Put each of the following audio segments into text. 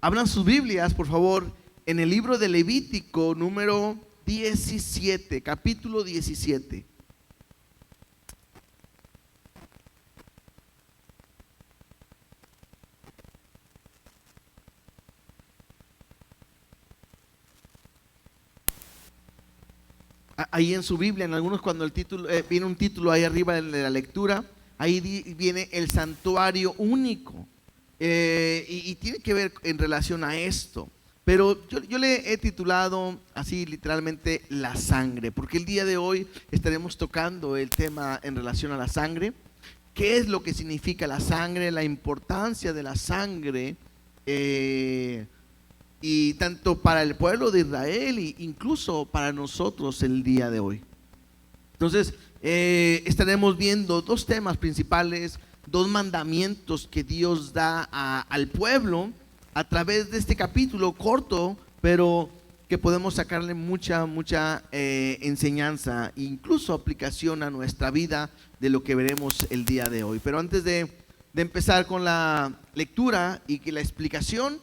Abran sus Biblias, por favor, en el libro de Levítico número 17, capítulo 17. Ahí en su Biblia, en algunos cuando el título viene un título ahí arriba de la lectura, ahí viene el santuario único. Y tiene que ver en relación a esto. Pero yo le he titulado así literalmente la sangre, porque el día de hoy estaremos tocando el tema en relación a la sangre. ¿Qué es lo que significa la sangre? La importancia de la sangre, y tanto para el pueblo de Israel e incluso para nosotros el día de hoy. Entonces estaremos viendo dos temas principales, dos mandamientos que Dios da al pueblo a través de este capítulo corto, pero que podemos sacarle mucha enseñanza, incluso aplicación a nuestra vida de lo que veremos el día de hoy. Pero antes de empezar con la lectura y que la explicación,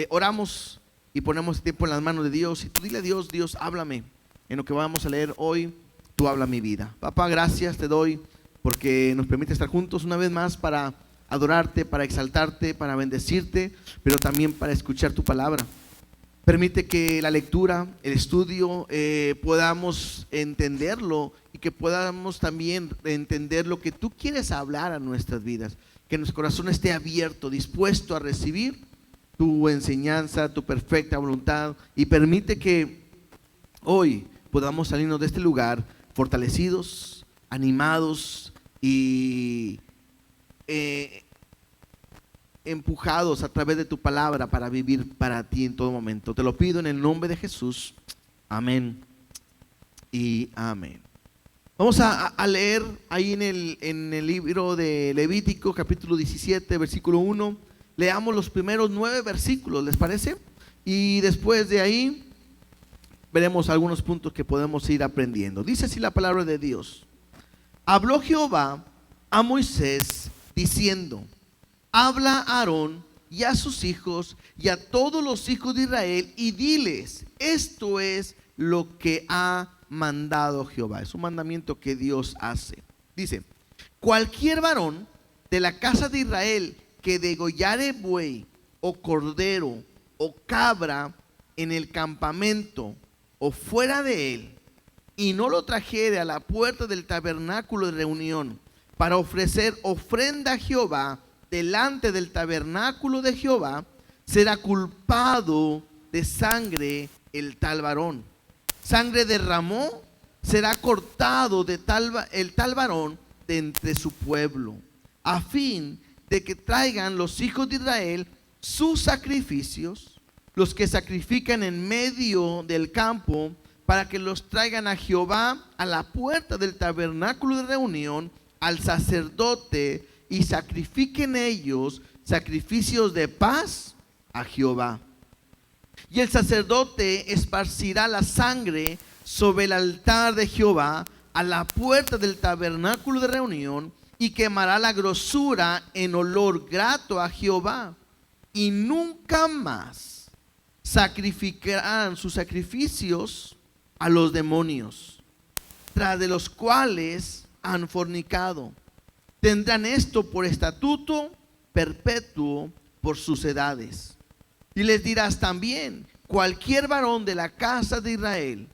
oramos y ponemos tiempo en las manos de Dios. Y tú dile a Dios: Dios, háblame en lo que vamos a leer hoy. Tú habla mi vida. Papá, gracias te doy porque nos permite estar juntos una vez más para adorarte, para exaltarte, para bendecirte, pero también para escuchar tu palabra. Permite que la lectura, el estudio, podamos entenderlo y que podamos también entender lo que tú quieres hablar a nuestras vidas. Que nuestro corazón esté abierto, dispuesto a recibir tu enseñanza, tu perfecta voluntad, y permite que hoy podamos salirnos de este lugar fortalecidos, animados y empujados a través de tu palabra para vivir para ti en todo momento. Te lo pido en el nombre de Jesús. Amén y amén. Vamos a leer ahí en el libro de Levítico, capítulo 17, versículo 1. Leamos los primeros 9 versículos, ¿les parece? Y después de ahí veremos algunos puntos que podemos ir aprendiendo. Dice así la palabra de Dios: habló Jehová a Moisés diciendo: habla a Aarón y a sus hijos y a todos los hijos de Israel y diles: esto es lo que ha mandado Jehová. Es un mandamiento que Dios hace. Dice: cualquier varón de la casa de Israel que degollare buey o cordero o cabra en el campamento o fuera de él, y no lo trajere a la puerta del tabernáculo de reunión para ofrecer ofrenda a Jehová delante del tabernáculo de Jehová, será culpado de sangre el tal varón. Sangre derramó, será cortado el tal varón de entre su pueblo, a fin de que traigan los hijos de Israel sus sacrificios, los que sacrifican en medio del campo, para que los traigan a Jehová a la puerta del tabernáculo de reunión, al sacerdote, y sacrifiquen ellos sacrificios de paz a Jehová. Y el sacerdote esparcirá la sangre sobre el altar de Jehová a la puerta del tabernáculo de reunión, y quemará la grosura en olor grato a Jehová. Y nunca más sacrificarán sus sacrificios a los demonios, tras de los cuales han fornicado. Tendrán esto por estatuto perpetuo por sus edades. Y les dirás también: cualquier varón de la casa de Israel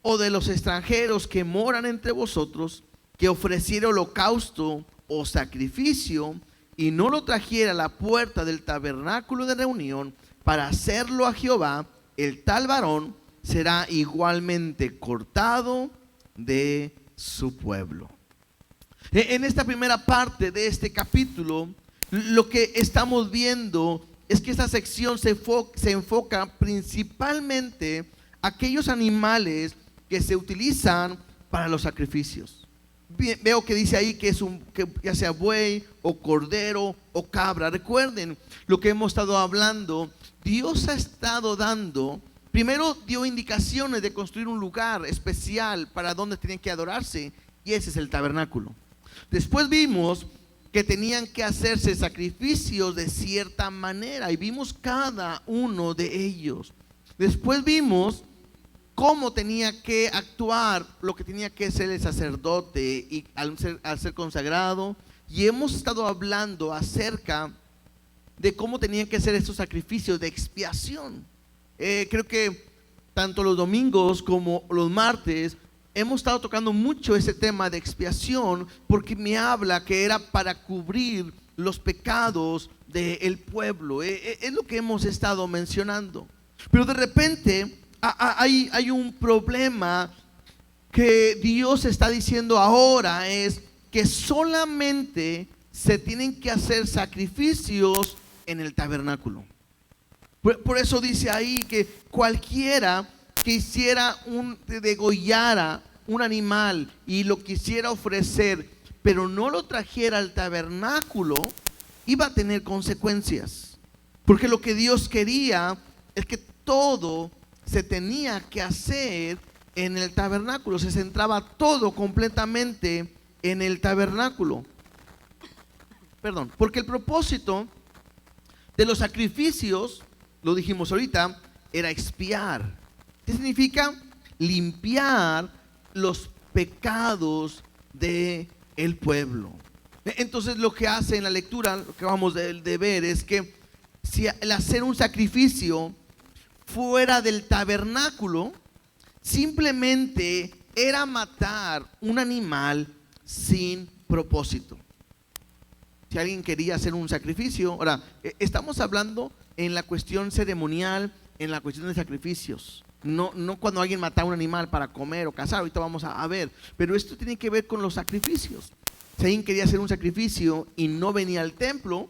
o de los extranjeros que moran entre vosotros, que ofreciere holocausto o sacrificio y no lo trajera a la puerta del tabernáculo de reunión para hacerlo a Jehová, el tal varón será igualmente cortado de su pueblo. En esta primera parte de este capítulo, lo que estamos viendo es que esta sección se enfoca principalmente a aquellos animales que se utilizan para los sacrificios. Veo que dice ahí que ya sea buey o cordero o cabra. Recuerden lo que hemos estado hablando. Dios ha estado dando, primero dio indicaciones de construir un lugar especial para donde tenían que adorarse, y ese es el tabernáculo. Después vimos que tenían que hacerse sacrificios de cierta manera, y vimos cada uno de ellos. Después vimos cómo tenía que actuar lo que tenía que ser el sacerdote y al ser consagrado, y hemos estado hablando acerca de cómo tenían que ser estos sacrificios de expiación. Creo que tanto los domingos como los martes hemos estado tocando mucho ese tema de expiación, porque me habla que era para cubrir los pecados del pueblo. Es lo que hemos estado mencionando. Pero de repente hay un problema que Dios está diciendo ahora, es que solamente se tienen que hacer sacrificios en el tabernáculo. Por eso dice ahí que cualquiera que hiciera degollara un animal y lo quisiera ofrecer, pero no lo trajera al tabernáculo, iba a tener consecuencias. Porque lo que Dios quería es que todo se tenía que hacer en el tabernáculo. Se centraba todo completamente en el tabernáculo. Perdón, porque el propósito de los sacrificios, lo dijimos ahorita, era expiar. ¿Qué significa? Limpiar los pecados del pueblo. Entonces lo que hace en la lectura, lo que vamos de ver, es que si el hacer un sacrificio fuera del tabernáculo simplemente era matar un animal sin propósito. Si alguien quería hacer un sacrificio, ahora estamos hablando en la cuestión ceremonial, en la cuestión de sacrificios, no cuando alguien mataba un animal para comer o cazar. Ahorita vamos a ver, pero esto tiene que ver con los sacrificios. Si alguien quería hacer un sacrificio y no venía al templo,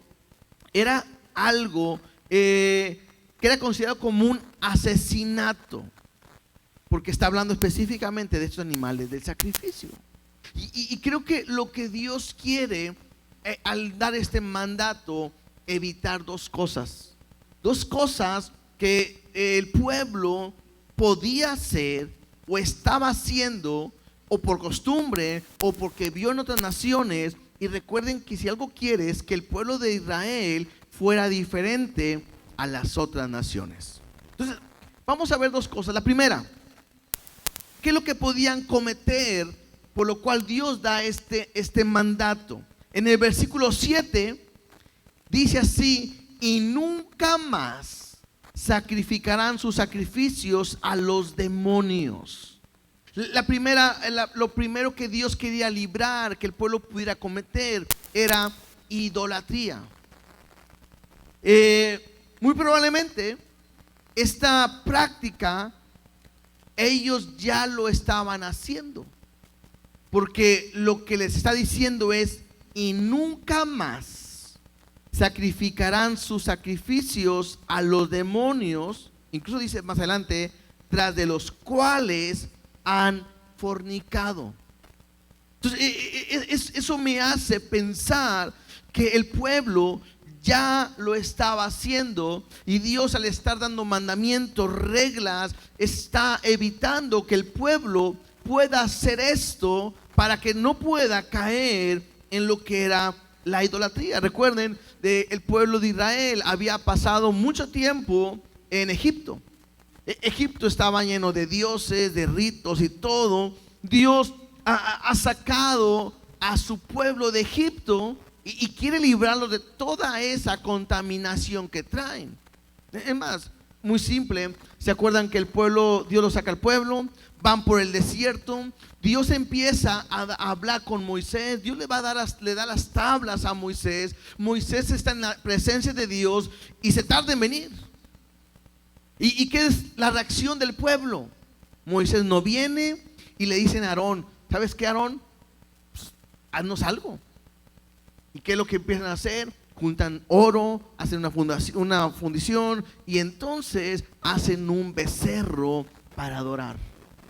era algo que era considerado como un asesinato, porque está hablando específicamente de estos animales del sacrificio. Y creo que lo que Dios quiere al dar este mandato, evitar dos cosas que el pueblo podía hacer o estaba haciendo, o por costumbre o porque vio en otras naciones. Y recuerden que si algo quiere es que el pueblo de Israel fuera diferente a las otras naciones. Entonces vamos a ver dos cosas. La primera, ¿qué es lo que podían cometer por lo cual Dios da este mandato? En el versículo 7 dice así: y nunca más sacrificarán sus sacrificios a los demonios. Lo primero que Dios quería librar, que el pueblo pudiera cometer, era idolatría. Muy probablemente esta práctica ellos ya lo estaban haciendo, porque lo que les está diciendo es: y nunca más sacrificarán sus sacrificios a los demonios. Incluso dice más adelante: tras de los cuales han fornicado. Entonces eso me hace pensar que el pueblo ya lo estaba haciendo, y Dios, al estar dando mandamientos, reglas, está evitando que el pueblo pueda hacer esto para que no pueda caer en lo que era la idolatría. Recuerden, el pueblo de Israel había pasado mucho tiempo en Egipto. Egipto estaba lleno de dioses, de ritos y todo. Dios ha sacado a su pueblo de Egipto y quiere librarlo de toda esa contaminación que traen. Es más, muy simple. ¿Se acuerdan que el pueblo, Dios lo saca al pueblo, van por el desierto? Dios empieza a hablar con Moisés. Dios le da las tablas a Moisés. Moisés está en la presencia de Dios y se tarda en venir. ¿Y qué es la reacción del pueblo? Moisés no viene y le dicen a Aarón: ¿sabes qué, Aarón? Pues, haznos algo. ¿Y qué es lo que empiezan a hacer? Juntan oro, hacen una fundición, y entonces hacen un becerro para adorar.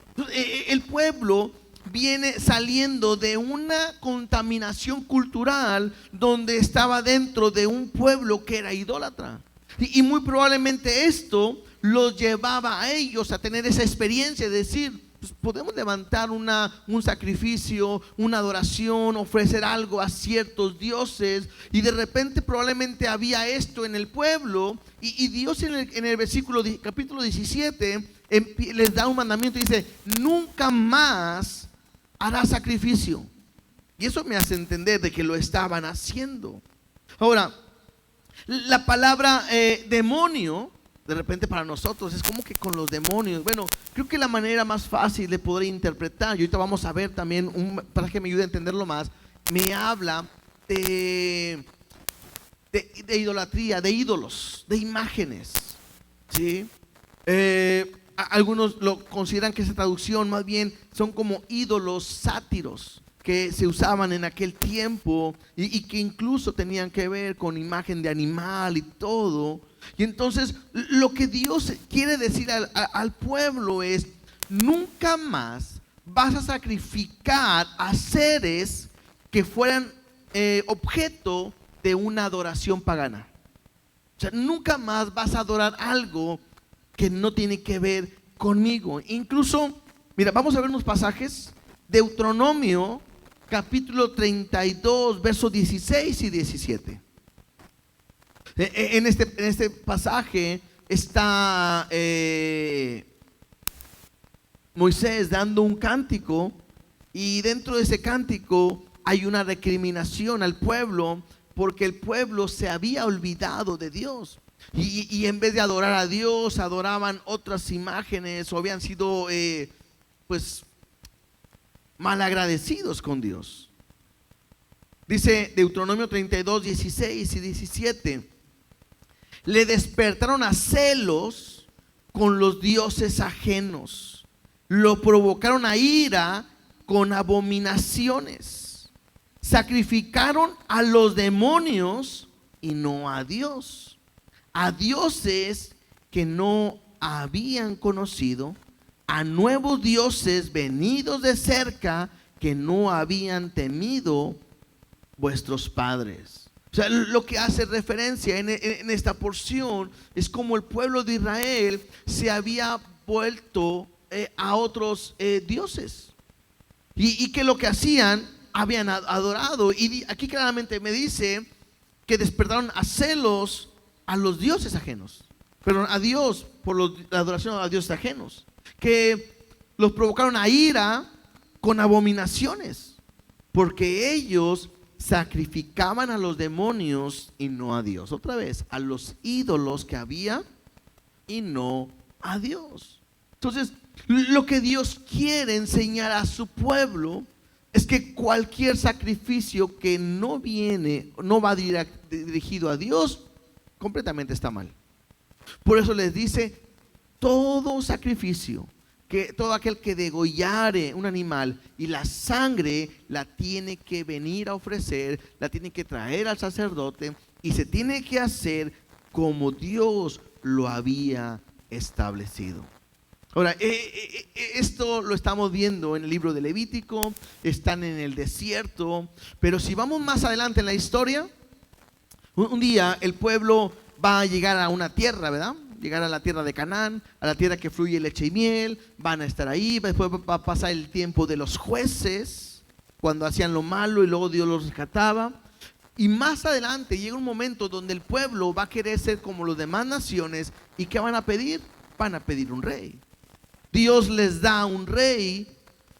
Entonces, el pueblo viene saliendo de una contaminación cultural donde estaba dentro de un pueblo que era idólatra. Y muy probablemente esto los llevaba a ellos a tener esa experiencia de decir: pues, podemos levantar un sacrificio, una adoración, ofrecer algo a ciertos dioses. Y de repente probablemente había esto en el pueblo. Y Dios en el capítulo 17 les da un mandamiento y dice: nunca más hará sacrificio. Y eso me hace entender de que lo estaban haciendo. Ahora, la palabra demonio, de repente para nosotros es como que con los demonios. Bueno, creo que la manera más fácil de poder interpretar, y ahorita vamos a ver también, para que me ayude a entenderlo más, me habla de idolatría, de ídolos, de imágenes, ¿sí? Algunos lo consideran que esa traducción más bien son como ídolos sátiros que se usaban en aquel tiempo y que incluso tenían que ver con imagen de animal y todo. Y entonces lo que Dios quiere decir al pueblo es: nunca más vas a sacrificar a seres que fueran objeto de una adoración pagana. O sea, nunca más vas a adorar algo que no tiene que ver conmigo. Incluso, mira, vamos a ver unos pasajes. Deuteronomio capítulo 32, versos 16 y 17. En este pasaje está Moisés dando un cántico, y dentro de ese cántico hay una recriminación al pueblo, porque el pueblo se había olvidado de Dios. Y en vez de adorar a Dios, adoraban otras imágenes, o habían sido pues malagradecidos con Dios. Dice Deuteronomio 32, 16 y 17: le despertaron a celos con los dioses ajenos, lo provocaron a ira con abominaciones, sacrificaron a los demonios y no a Dios, a dioses que no habían conocido, a nuevos dioses venidos de cerca que no habían temido vuestros padres. O sea, lo que hace referencia en esta porción es como el pueblo de Israel se había vuelto a otros dioses, y que lo que hacían, habían adorado. Y aquí claramente me dice que despertaron a celos a los dioses ajenos, pero a Dios, por la adoración a dioses ajenos, que los provocaron a ira con abominaciones, porque ellos sacrificaban a los demonios y no a Dios. Otra vez, a los ídolos que había y no a Dios. Entonces, lo que Dios quiere enseñar a su pueblo es que cualquier sacrificio que no va dirigido a Dios, completamente está mal. Por eso les dice: todo sacrificio, todo aquel que degollare un animal y la sangre la tiene que venir a ofrecer, la tiene que traer al sacerdote, y se tiene que hacer como Dios lo había establecido. Ahora, esto lo estamos viendo en el libro de Levítico, están en el desierto, pero si vamos más adelante en la historia, un día el pueblo va a llegar a una tierra, ¿verdad? Llegar a la tierra de Canaán, a la tierra que fluye leche y miel. Van a estar ahí. Después va a pasar el tiempo de los jueces, cuando hacían lo malo y luego Dios los rescataba. Y más adelante llega un momento donde el pueblo va a querer ser como las demás naciones. ¿Y qué van a pedir? Van a pedir un rey. Dios les da un rey.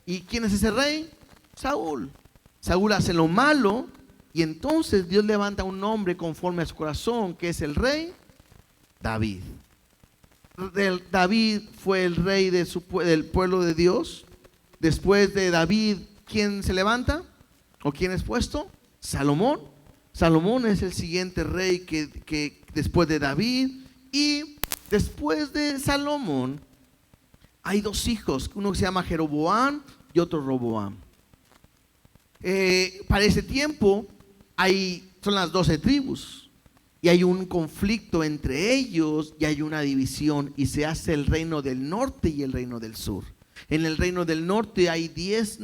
¿Y quién es ese rey? Saúl. Saúl hace lo malo, y entonces Dios levanta un hombre conforme a su corazón, que es el rey David. David fue el rey del pueblo de Dios. Después de David, ¿quién se levanta? ¿O quién es puesto? Salomón. Salomón es el siguiente rey que después de David. Y después de Salomón hay dos hijos, uno que se llama Jeroboam y otro Roboam. Para ese tiempo son las 12 tribus. Y hay un conflicto entre ellos, y hay una división, y se hace el reino del norte y el reino del sur. En el reino del norte hay 10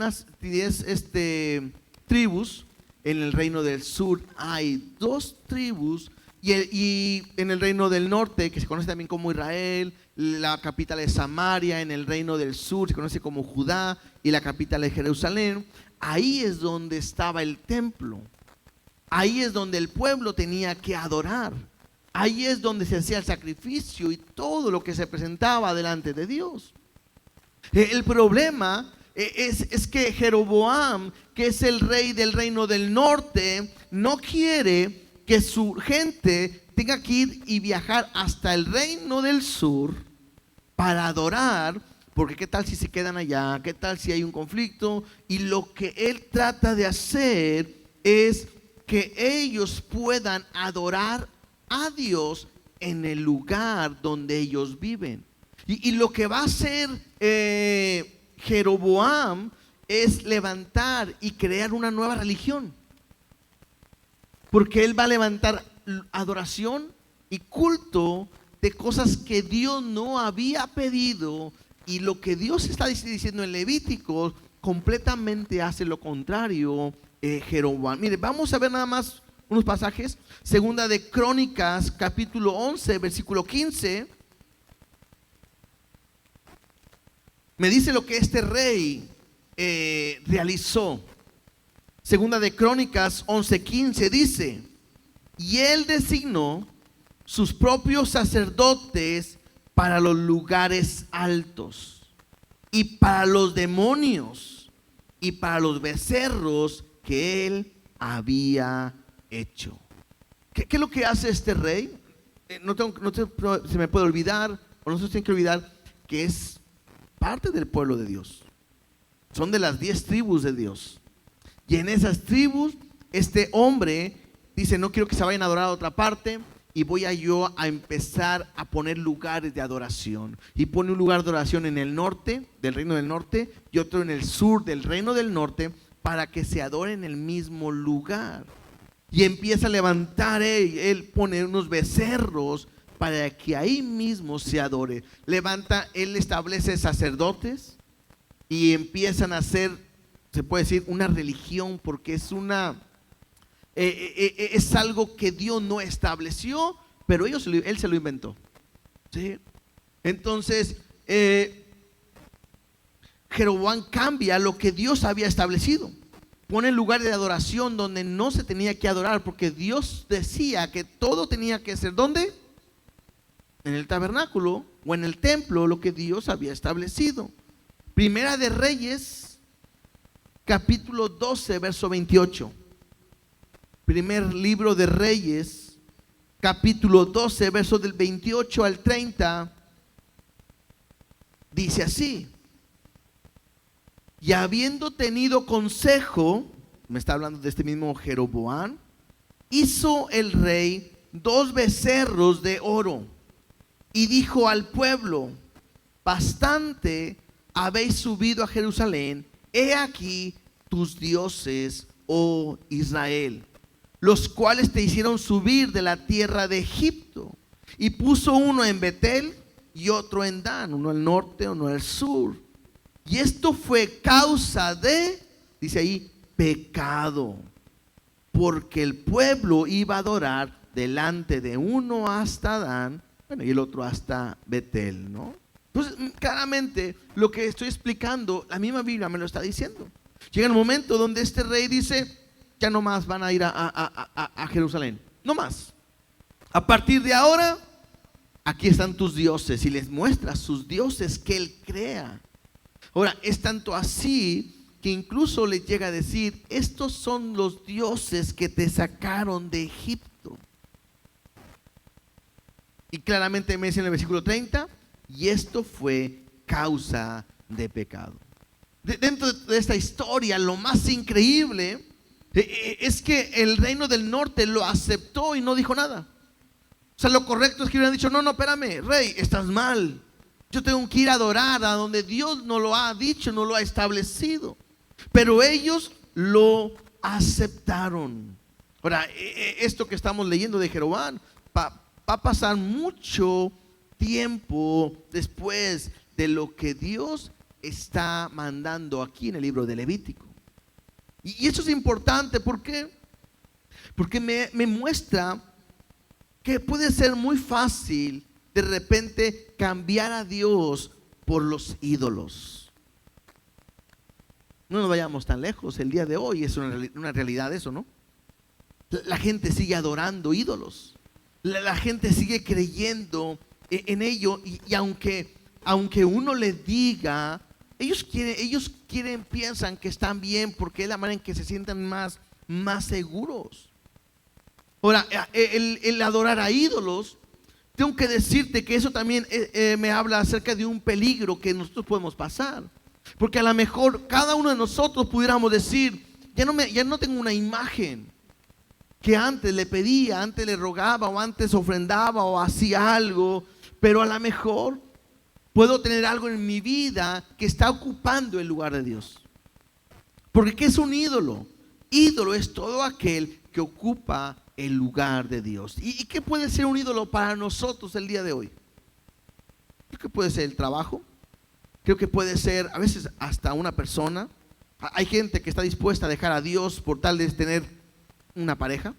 tribus. En el reino del sur hay 2 tribus. y en el reino del norte, que se conoce también como Israel, la capital es Samaria. En el reino del sur se conoce como Judá y la capital es Jerusalén. Ahí es donde estaba el templo. Ahí es donde el pueblo tenía que adorar. Ahí es donde se hacía el sacrificio y todo lo que se presentaba delante de Dios. El problema es que Jeroboam, que es el rey del reino del norte, no quiere que su gente tenga que ir y viajar hasta el reino del sur para adorar, porque qué tal si se quedan allá, qué tal si hay un conflicto. Y lo que él trata de hacer es que ellos puedan adorar a Dios en el lugar donde ellos viven. Y lo que va a hacer Jeroboam es levantar y crear una nueva religión, porque él va a levantar adoración y culto de cosas que Dios no había pedido. Y lo que Dios está diciendo en Levíticos completamente hace lo contrario. Jeroboam, mire, vamos a ver nada más unos pasajes. Segunda de Crónicas, capítulo 11, versículo 15. Me dice lo que este rey realizó. Segunda de Crónicas 11:15 dice: y él designó sus propios sacerdotes para los lugares altos, y para los demonios, y para los becerros que él había hecho. ¿Qué es lo que hace este rey? Se me puede olvidar, o no se tiene que olvidar, que es parte del pueblo de Dios. Son de las 10 tribus de Dios. Y en esas tribus, este hombre dice: no quiero que se vayan a adorar a otra parte, y voy yo a empezar a poner lugares de adoración. Y pone un lugar de adoración en el norte, del reino del norte, y otro en el sur del reino del norte, para que se adore en el mismo lugar. Y empieza a levantar, él pone unos becerros para que ahí mismo se adore. Levanta, él establece sacerdotes y empiezan a hacer, se puede decir, una religión, porque es es algo que Dios no estableció, pero él se lo inventó, ¿sí? Entonces Jeroboam cambia lo que Dios había establecido. Pone lugares de adoración donde no se tenía que adorar, porque Dios decía que todo tenía que ser, ¿dónde? En el tabernáculo o en el templo, lo que Dios había establecido. Primera de Reyes, capítulo 12, verso 28. Primer libro de Reyes, capítulo 12, verso del 28 al 30. Dice así: y habiendo tenido consejo, me está hablando de este mismo Jeroboam, hizo el rey 2 becerros de oro, y dijo al pueblo: bastante habéis subido a Jerusalén, he aquí tus dioses, oh Israel, los cuales te hicieron subir de la tierra de Egipto. Y puso uno en Betel y otro en Dan, uno al norte, uno al sur. Y esto fue causa de, dice ahí, pecado, porque el pueblo iba a adorar delante de uno hasta Dan, bueno, y el otro hasta Betel, ¿no? Entonces, claramente lo que estoy explicando, la misma Biblia me lo está diciendo. Llega un momento donde este rey dice: ya no más van a ir a Jerusalén, no más. A partir de ahora, aquí están tus dioses, y les muestra sus dioses que él crea. Ahora, es tanto así que incluso le llega a decir: estos son los dioses que te sacaron de Egipto. Y claramente me dice en el versículo 30: y esto fue causa de pecado. Dentro de esta historia, lo más increíble es que el reino del norte lo aceptó y no dijo nada. O sea, lo correcto es que hubieran dicho: no, espérame, rey, estás mal. Yo tengo que ir a adorar a donde Dios no lo ha dicho, no lo ha establecido. Pero ellos lo aceptaron. Ahora, esto que estamos leyendo de Jeroboam va a pasar mucho tiempo después de lo que Dios está mandando aquí en el libro de Levítico. Y eso es importante, ¿por qué? Porque me muestra que puede ser muy fácil de repente cambiar a Dios por los ídolos. No nos vayamos tan lejos, el día de hoy es una realidad eso, ¿no? La gente sigue adorando ídolos, la gente sigue creyendo en ello y aunque uno le diga, ellos piensan que están bien porque es la manera en que se sientan más seguros. Ahora, el adorar a ídolos, tengo que decirte que eso también me habla acerca de un peligro que nosotros podemos pasar. Porque a lo mejor cada uno de nosotros pudiéramos decir, ya no tengo una imagen que antes le pedía, antes le rogaba o antes ofrendaba o hacía algo, pero a lo mejor puedo tener algo en mi vida que está ocupando el lugar de Dios. Porque ¿qué es un ídolo? Ídolo es todo aquel que ocupa el lugar de Dios. ¿Y qué puede ser un ídolo para nosotros el día de hoy? Creo que puede ser el trabajo. Creo que puede ser a veces hasta una persona. Hay gente que está dispuesta a dejar a Dios por tal de tener una pareja,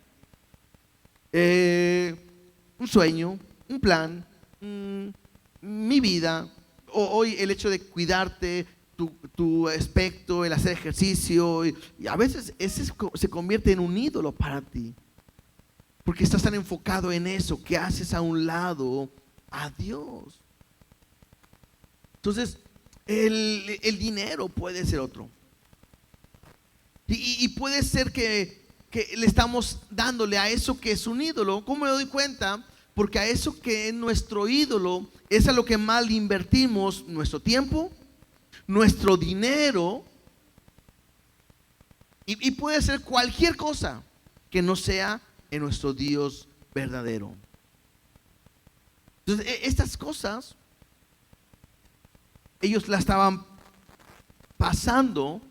un sueño, un plan, mi vida. Hoy el hecho de cuidarte, tu aspecto, el hacer ejercicio, y a veces ese se convierte en un ídolo para ti. Porque estás tan enfocado en eso que haces a un lado a Dios. Entonces, el dinero puede ser otro. Y puede ser que le estamos dándole a eso que es un ídolo. ¿Cómo me doy cuenta? Porque a eso que es nuestro ídolo es a lo que más le invertimos nuestro tiempo, nuestro dinero. Y puede ser cualquier cosa que no sea en nuestro Dios verdadero. Entonces, estas cosas ellos la estaban pasando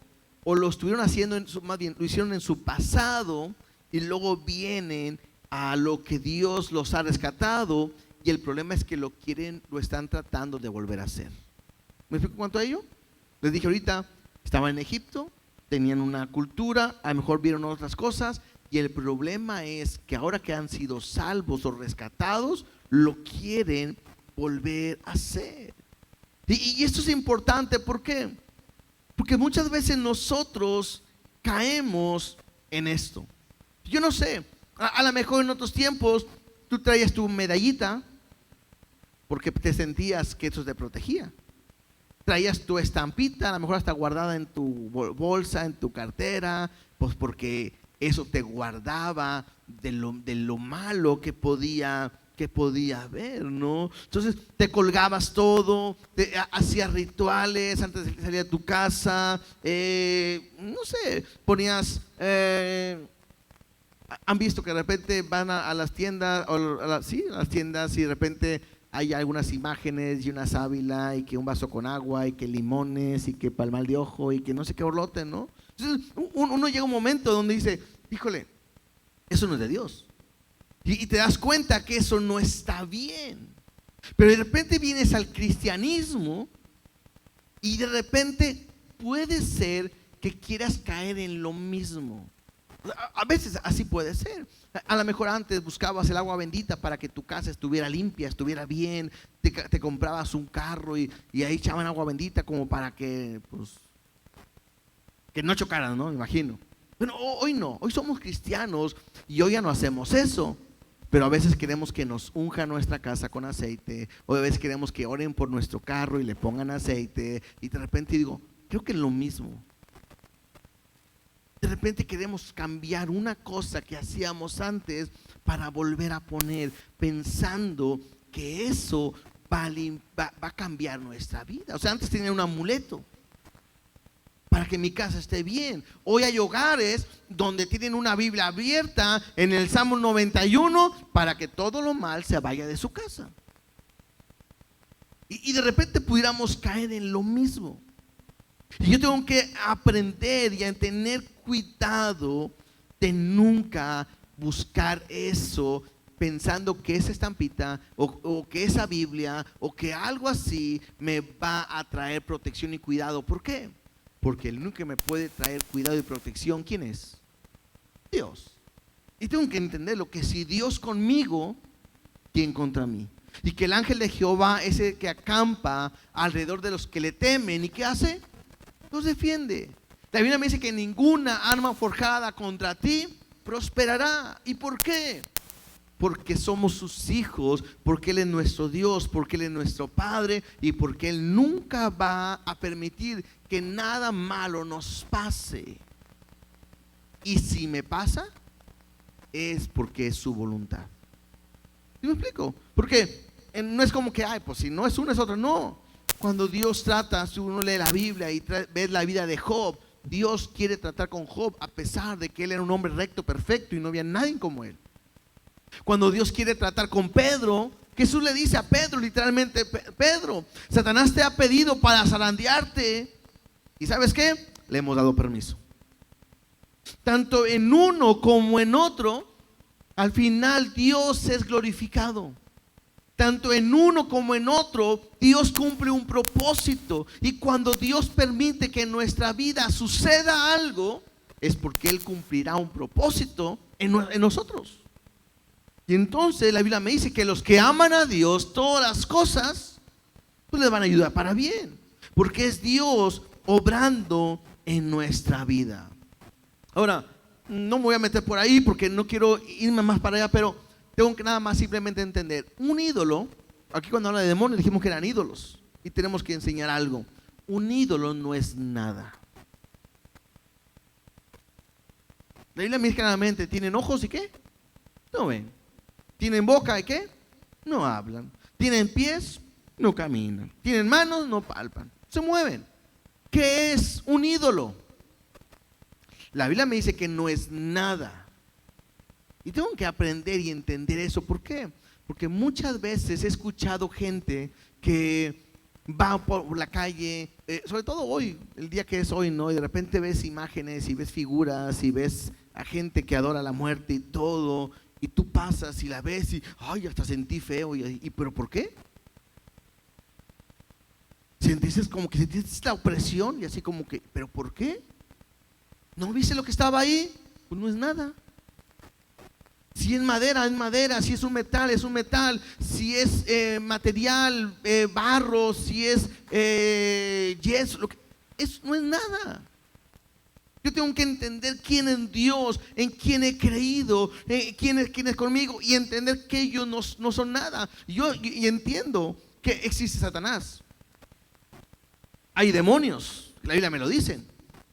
o lo estuvieron haciendo, más bien lo hicieron en su pasado y luego vienen a lo que Dios los ha rescatado y el problema es que lo están tratando de volver a hacer. ¿Me explico cuánto a ello? Les dije ahorita, estaban en Egipto, tenían una cultura, a lo mejor vieron otras cosas y el problema es que ahora que han sido salvos o rescatados, lo quieren volver a hacer. Y esto es importante, ¿por qué? Porque muchas veces nosotros caemos en esto. Yo no sé, a lo mejor en otros tiempos tú traías tu medallita porque te sentías que eso te protegía. Traías tu estampita, a lo mejor hasta guardada en tu bolsa, en tu cartera, pues porque eso te guardaba de lo malo que podía haber, ¿no? Entonces te colgabas todo, hacías rituales antes de salir a tu casa, no sé, ponías, han visto que de repente van a las tiendas, sí, a las tiendas y de repente hay algunas imágenes y una sábila y que un vaso con agua y que limones y que palmal de ojo y que no sé qué borlote, ¿no? Entonces uno llega a un momento donde dice, híjole, eso no es de Dios. Y te das cuenta que eso no está bien. Pero de repente vienes al cristianismo y de repente puede ser que quieras caer en lo mismo. A veces así puede ser. A lo mejor antes buscabas el agua bendita para que tu casa estuviera limpia, estuviera bien. Te comprabas un carro y ahí echaban agua bendita como para que, pues, que no chocaran, ¿no? Me imagino. Bueno, hoy no, hoy somos cristianos y hoy ya no hacemos eso. Pero a veces queremos que nos unja nuestra casa con aceite, o a veces queremos que oren por nuestro carro y le pongan aceite, y de repente digo, creo que es lo mismo. De repente queremos cambiar una cosa que hacíamos antes para volver a poner, pensando que eso va a cambiar nuestra vida. O sea, antes tenía un amuleto para que mi casa esté bien. Hoy hay hogares donde tienen una Biblia abierta en el Salmo 91 para que todo lo mal se vaya de su casa. Y de repente pudiéramos caer en lo mismo. Y yo tengo que aprender y a tener cuidado de nunca buscar eso pensando que esa estampita o que esa Biblia o que algo así me va a traer protección y cuidado. ¿Por qué? Porque el único que me puede traer cuidado y protección, ¿quién es? Dios. Y tengo que entenderlo, que si Dios conmigo, ¿quién contra mí? Y que el ángel de Jehová es el que acampa alrededor de los que le temen. ¿Y qué hace? Los defiende. La Biblia me dice que ninguna arma forjada contra ti prosperará. ¿Y por qué? Porque somos sus hijos, porque Él es nuestro Dios, porque Él es nuestro Padre y porque Él nunca va a permitir que nada malo nos pase. Y si me pasa, es porque es su voluntad. ¿Sí me explico? Porque no es como que, ay, pues si no es una es otra. No. Cuando Dios trata, si uno lee la Biblia y ve la vida de Job, Dios quiere tratar con Job a pesar de que él era un hombre recto, perfecto y no había nadie como él. Cuando Dios quiere tratar con Pedro, Jesús le dice a Pedro literalmente: Pedro, Satanás te ha pedido para zarandearte. ¿Y sabes qué? Le hemos dado permiso. Tanto en uno como en otro, al final Dios es glorificado. Tanto en uno como en otro, Dios cumple un propósito. Y cuando Dios permite que en nuestra vida suceda algo, es porque Él cumplirá un propósito en nosotros. Y entonces la Biblia me dice que los que aman a Dios, todas las cosas pues les van a ayudar para bien, porque es Dios obrando en nuestra vida. Ahora, no me voy a meter por ahí porque no quiero irme más para allá, pero tengo que nada más simplemente entender. Un ídolo, aquí cuando habla de demonios dijimos que eran ídolos y tenemos que enseñar algo. Un ídolo no es nada. La Biblia me dice claramente: ¿tienen ojos y qué? No ven. ¿Tienen boca y qué? No hablan. ¿Tienen pies? No caminan. ¿Tienen manos? No palpan. Se mueven. ¿Qué es un ídolo? La Biblia me dice que no es nada. Y tengo que aprender y entender eso. ¿Por qué? Porque muchas veces he escuchado gente que va por la calle, sobre todo hoy, el día que es hoy, ¿no? Y de repente ves imágenes y ves figuras y ves a gente que adora la muerte y todo. Y tú pasas y la ves y, ay, hasta sentí feo. ¿Pero por qué? Sentiste como que sentiste la opresión y así como que, ¿pero por qué? ¿No viste lo que estaba ahí? Pues no es nada. Si es madera, es madera. Si es un metal, es un metal. Si es material, barro, si es yeso, no es nada. Yo tengo que entender quién es Dios, en quién he creído, quién es conmigo, y entender que ellos no son nada. Y entiendo que existe Satanás. Hay demonios, la Biblia me lo dice.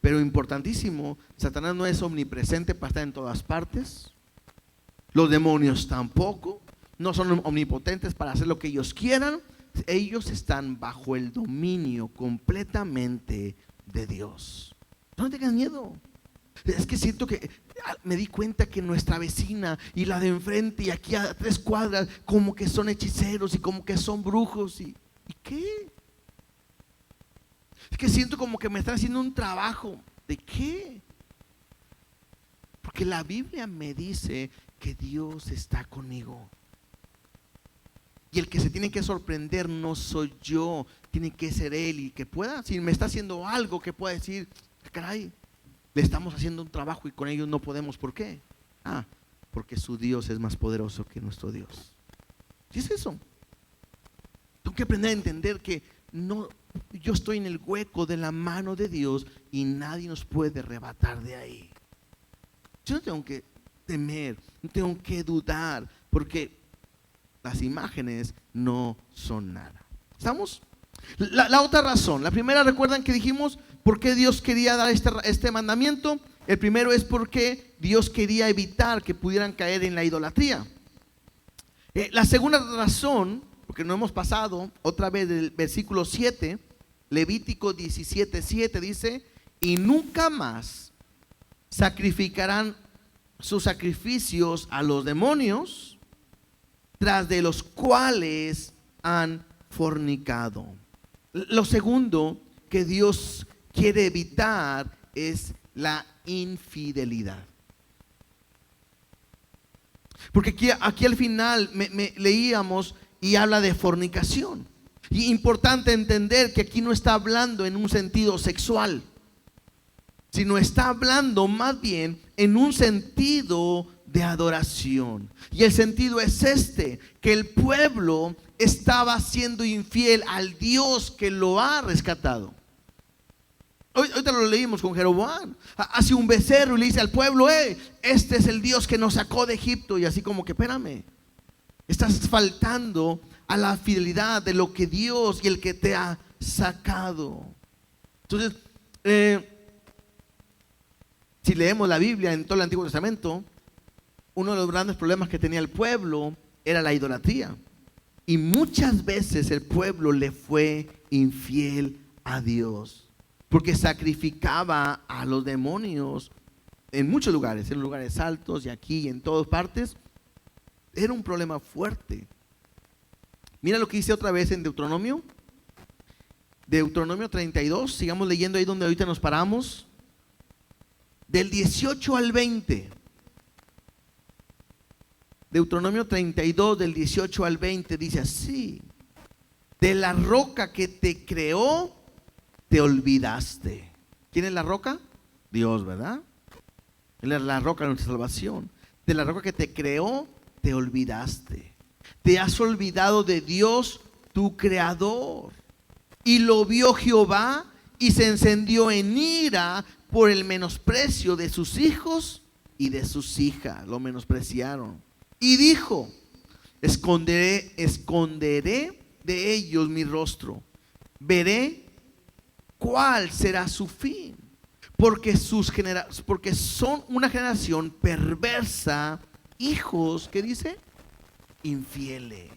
Pero importantísimo, Satanás no es omnipresente para estar en todas partes. Los demonios tampoco. No son omnipotentes para hacer lo que ellos quieran. Ellos están bajo el dominio completamente de Dios. No tengas miedo. Es que siento que me di cuenta que nuestra vecina y la de enfrente y aquí a 3 cuadras como que son hechiceros y como que son brujos. ¿Y qué? Es que siento como que me están haciendo un trabajo. ¿De qué? Porque la Biblia me dice que Dios está conmigo. Y el que se tiene que sorprender no soy yo, tiene que ser Él. Y que pueda, si me está haciendo algo, que pueda decir: caray, le estamos haciendo un trabajo y con ellos no podemos. ¿Por qué? Porque su Dios es más poderoso que nuestro Dios. ¿Qué es eso? Tengo que aprender a entender que no, yo estoy en el hueco de la mano de Dios y nadie nos puede arrebatar de ahí. Yo no tengo que temer, no tengo que dudar, porque las imágenes no son nada. ¿Estamos? La otra razón, la primera, recuerdan que dijimos por qué Dios quería dar este mandamiento. El primero es porque Dios quería evitar que pudieran caer en la idolatría. La segunda razón, porque no hemos pasado otra vez del versículo 7, Levítico 17:7 dice: y nunca más sacrificarán sus sacrificios a los demonios, tras de los cuales han fornicado. Lo segundo que Dios quiere evitar es la infidelidad. Porque aquí al final leíamos y habla de fornicación. Y importante entender que aquí no está hablando en un sentido sexual, sino está hablando más bien en un sentido de adoración. Y el sentido es este, que el pueblo estaba siendo infiel al Dios que lo ha rescatado. Ahorita lo leímos con Jeroboam. Hace un becerro y le dice al pueblo: este es el Dios que nos sacó de Egipto. Y así como que, espérame, estás faltando a la fidelidad de lo que Dios y el que te ha sacado. Entonces, si leemos la Biblia en todo el Antiguo Testamento, uno de los grandes problemas que tenía el pueblo era la idolatría. Y muchas veces el pueblo le fue infiel a Dios, porque sacrificaba a los demonios en muchos lugares, en lugares altos y aquí y en todas partes. Era un problema fuerte. Mira lo que dice otra vez en Deuteronomio 32, sigamos leyendo ahí donde ahorita nos paramos, del 18 al 20. Deuteronomio 32 del 18 al 20 dice así: de la roca que te creó te olvidaste. ¿Quién es la roca? Dios, ¿verdad? Él es la roca de nuestra salvación. De la roca que te creó te olvidaste. Te has olvidado de Dios, tu creador. Y lo vio Jehová y se encendió en ira por el menosprecio de sus hijos y de sus hijas. Lo menospreciaron. Y dijo: esconderé de ellos mi rostro. Veré cuál será su fin. Porque son una generación perversa, hijos, ¿qué dice? Infieles.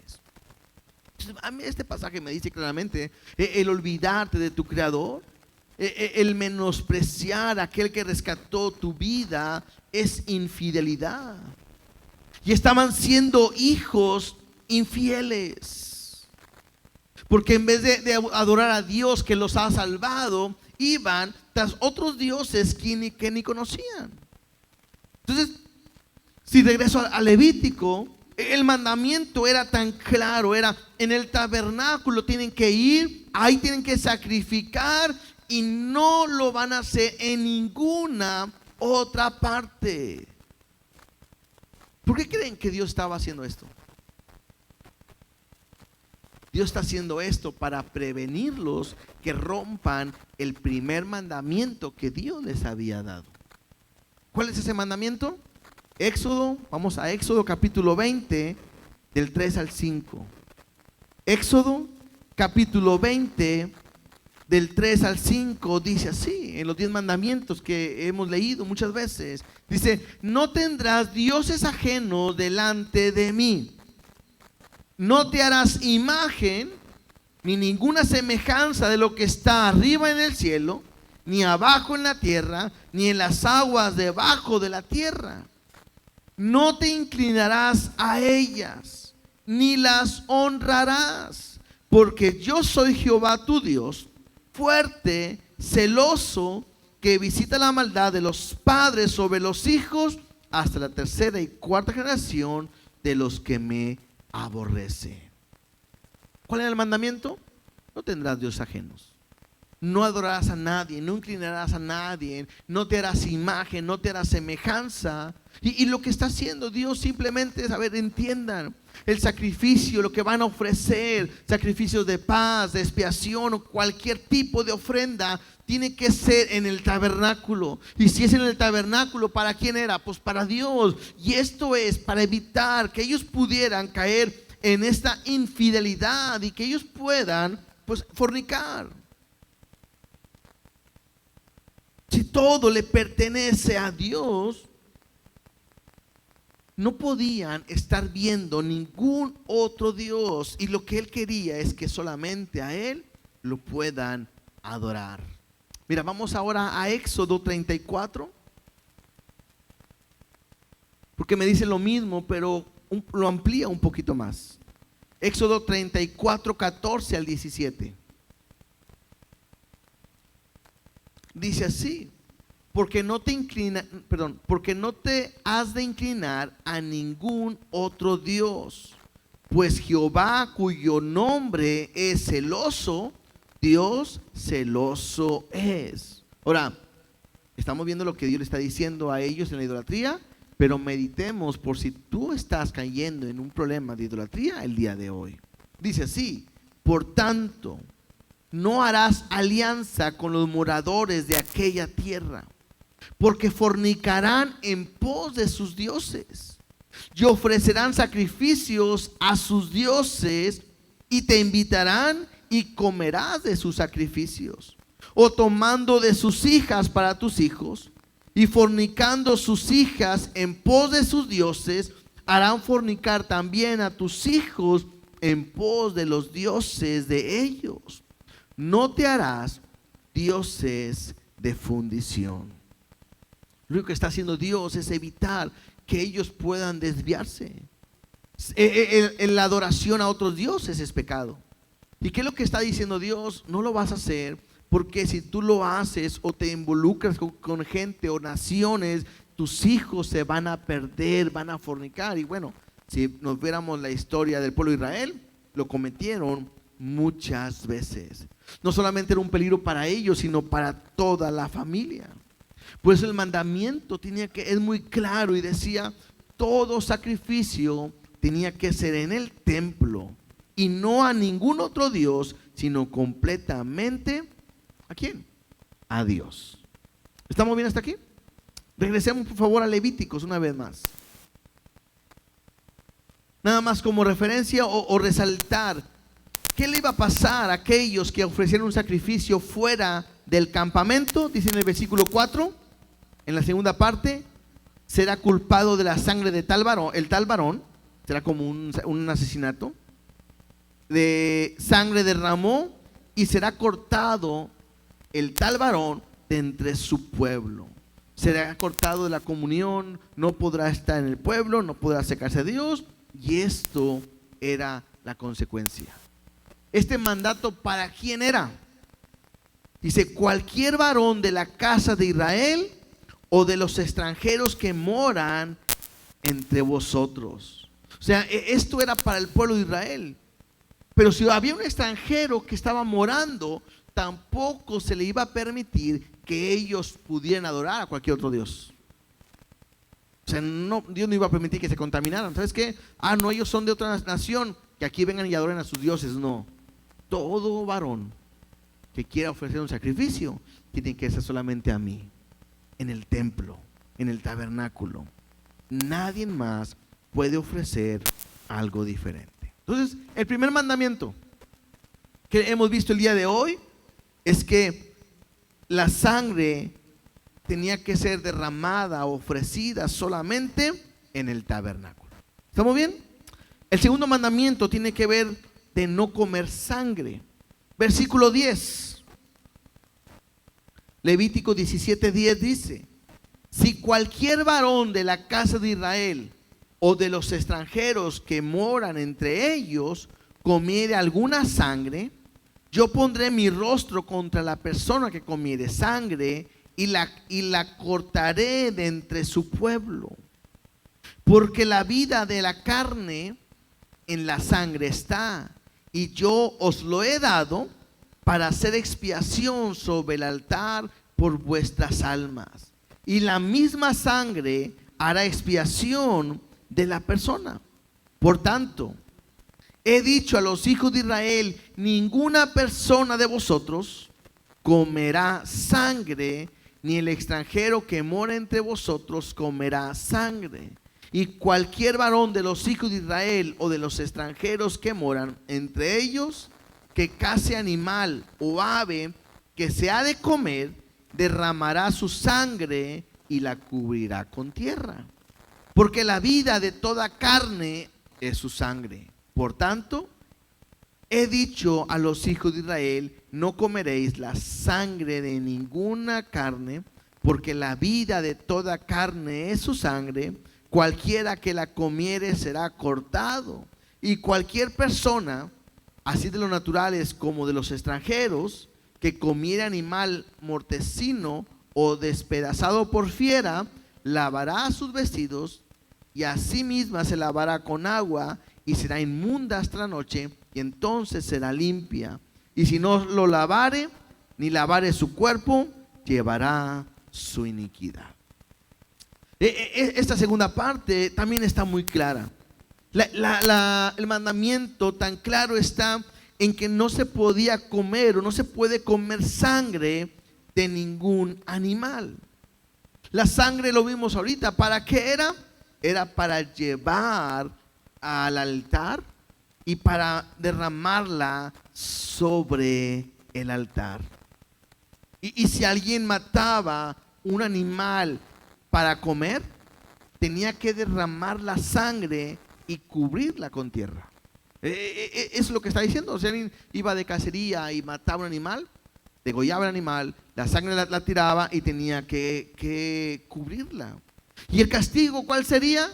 A mí este pasaje me dice claramente, el olvidarte de tu creador, el menospreciar a aquel que rescató tu vida, es infidelidad. Y estaban siendo hijos infieles, porque en vez de adorar a Dios que los ha salvado, iban tras otros dioses que ni conocían. Entonces, si regreso a Levítico, el mandamiento era tan claro, era: en el tabernáculo tienen que ir, ahí tienen que sacrificar, y no lo van a hacer en ninguna otra parte. ¿Por qué creen que Dios estaba haciendo esto? Dios está haciendo esto para prevenirlos que rompan el primer mandamiento que Dios les había dado. ¿Cuál es ese mandamiento? Vamos a Éxodo capítulo 20, del 3 al 5. Éxodo capítulo 20, del 3 al 5, dice así, en los 10 mandamientos que hemos leído muchas veces. Dice: no tendrás dioses ajenos delante de mí. No te harás imagen ni ninguna semejanza de lo que está arriba en el cielo, ni abajo en la tierra, ni en las aguas debajo de la tierra. No te inclinarás a ellas, ni las honrarás, porque yo soy Jehová tu Dios, fuerte, celoso, que visita la maldad de los padres sobre los hijos hasta la tercera y cuarta generación de los que me aborrecen. ¿Cuál es el mandamiento? No tendrás dioses ajenos. No adorarás a nadie, no inclinarás a nadie, no te harás imagen, no te harás semejanza. Y lo que está haciendo Dios simplemente es, entiendan, el sacrificio, lo que van a ofrecer, sacrificios de paz, de expiación o cualquier tipo de ofrenda, tiene que ser en el tabernáculo. Y si es en el tabernáculo, ¿para quién era? Pues para Dios. Y esto es para evitar que ellos pudieran caer en esta infidelidad y que ellos puedan, pues, fornicar. Si todo le pertenece a Dios, no podían estar viendo ningún otro Dios, y lo que Él quería es que solamente a Él lo puedan adorar. Mira, vamos ahora a Éxodo 34, porque me dice lo mismo, pero lo amplía un poquito más. Éxodo 34, 14 al 17. Dice así: porque no te has de inclinar a ningún otro Dios, pues Jehová, cuyo nombre es celoso, Dios celoso es. Ahora, estamos viendo lo que Dios le está diciendo a ellos en la idolatría, Pero meditemos por si tú estás cayendo en un problema de idolatría el día de hoy. Dice así: por tanto, no harás alianza con los moradores de aquella tierra, porque fornicarán en pos de sus dioses y ofrecerán sacrificios a sus dioses, y te invitarán y comerás de sus sacrificios, o tomando de sus hijas para tus hijos, y fornicando sus hijas en pos de sus dioses, harán fornicar también a tus hijos en pos de los dioses de ellos. No te harás dioses de fundición. Lo único que está haciendo Dios es evitar que ellos puedan desviarse. La adoración a otros dioses es pecado. ¿Y qué es lo que está diciendo Dios? No lo vas a hacer, porque si tú lo haces o te involucras con gente o naciones, tus hijos se van a perder, van a fornicar. Y bueno, si nos viéramos la historia del pueblo de Israel, lo cometieron muchas veces. No solamente era un peligro para ellos, sino para toda la familia. Por eso el mandamiento es muy claro y decía: todo sacrificio tenía que ser en el templo y no a ningún otro Dios, sino completamente ¿a quién? A Dios. ¿Estamos bien hasta aquí? Regresemos por favor a Levíticos una vez más. Nada más como referencia o resaltar qué le iba a pasar a aquellos que ofrecieron un sacrificio fuera del campamento. Dice en el versículo 4, en la segunda parte: será culpado de la sangre de tal varón. El tal varón será como un asesinato. De sangre derramó, y será cortado el tal varón de entre su pueblo. Será cortado de la comunión, no podrá estar en el pueblo, no podrá acercarse a Dios. Y esto era la consecuencia. Este mandato, ¿para quién era? Dice: cualquier varón de la casa de Israel o de los extranjeros que moran entre vosotros. O sea, esto era para el pueblo de Israel. Pero si había un extranjero que estaba morando, tampoco se le iba a permitir que ellos pudieran adorar a cualquier otro Dios. O sea, Dios no iba a permitir que se contaminaran. ¿Sabes qué? No, ellos son de otra nación, que aquí vengan y adoren a sus dioses. No. Todo varón que quiera ofrecer un sacrificio tiene que ser solamente a mí, en el templo, en el tabernáculo. Nadie más puede ofrecer algo diferente. Entonces, el primer mandamiento que hemos visto el día de hoy es que la sangre tenía que ser derramada, ofrecida solamente en el tabernáculo. ¿Estamos bien? El segundo mandamiento tiene que ver de no comer sangre. Versículo 10. Levítico 17:10 dice: si cualquier varón de la casa de Israel o de los extranjeros que moran entre ellos comiere alguna sangre, yo pondré mi rostro contra la persona que comiere sangre y la cortaré de entre su pueblo. Porque la vida de la carne en la sangre está, y yo os lo he dado para hacer expiación sobre el altar por vuestras almas. Y la misma sangre hará expiación de la persona. Por tanto, he dicho a los hijos de Israel: ninguna persona de vosotros comerá sangre, ni el extranjero que mora entre vosotros comerá sangre. Y cualquier varón de los hijos de Israel o de los extranjeros que moran entre ellos, que case animal o ave que se ha de comer, derramará su sangre y la cubrirá con tierra. Porque la vida de toda carne es su sangre. Por tanto, he dicho a los hijos de Israel: no comeréis la sangre de ninguna carne, porque la vida de toda carne es su sangre. Cualquiera que la comiere será cortado. Y cualquier persona, así de los naturales como de los extranjeros, que comiere animal mortecino o despedazado por fiera, lavará sus vestidos y a sí misma se lavará con agua, y será inmunda hasta la noche, y entonces será limpia. Y si no lo lavare, ni lavare su cuerpo, llevará su iniquidad. Esta segunda parte también está muy clara. El mandamiento tan claro está en que no se podía comer o no se puede comer sangre de ningún animal. La sangre, lo vimos ahorita, ¿para qué era? Era para llevar al altar y para derramarla sobre el altar. Y si alguien mataba un animal para comer, tenía que derramar la sangre y cubrirla con tierra. Es lo que está diciendo. Si alguien iba de cacería y mataba un animal, degollaba el animal, la sangre la tiraba y tenía que cubrirla. ¿Y el castigo cuál sería?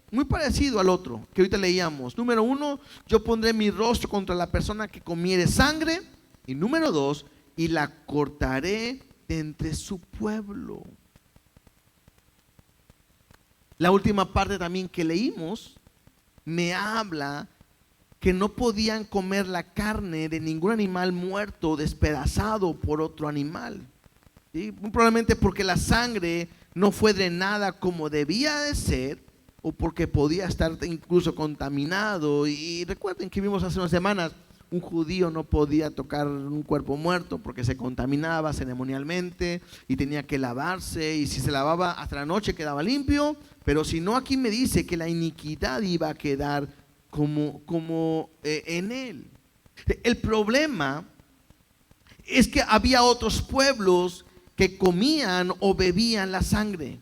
Muy parecido al otro que ahorita leíamos. Número 1, yo pondré mi rostro contra la persona que comiere sangre. Y número 2, y la cortaré de entre su pueblo. La última parte también que leímos me habla que no podían comer la carne de ningún animal muerto, despedazado por otro animal. ¿Sí? Muy probablemente porque la sangre no fue drenada como debía de ser, o porque podía estar incluso contaminado. Y recuerden que vimos hace unas semanas, un judío no podía tocar un cuerpo muerto porque se contaminaba ceremonialmente y tenía que lavarse, y si se lavaba hasta la noche quedaba limpio, pero si no, aquí me dice que la iniquidad iba a quedar como en él. El problema es que había otros pueblos que comían o bebían la sangre.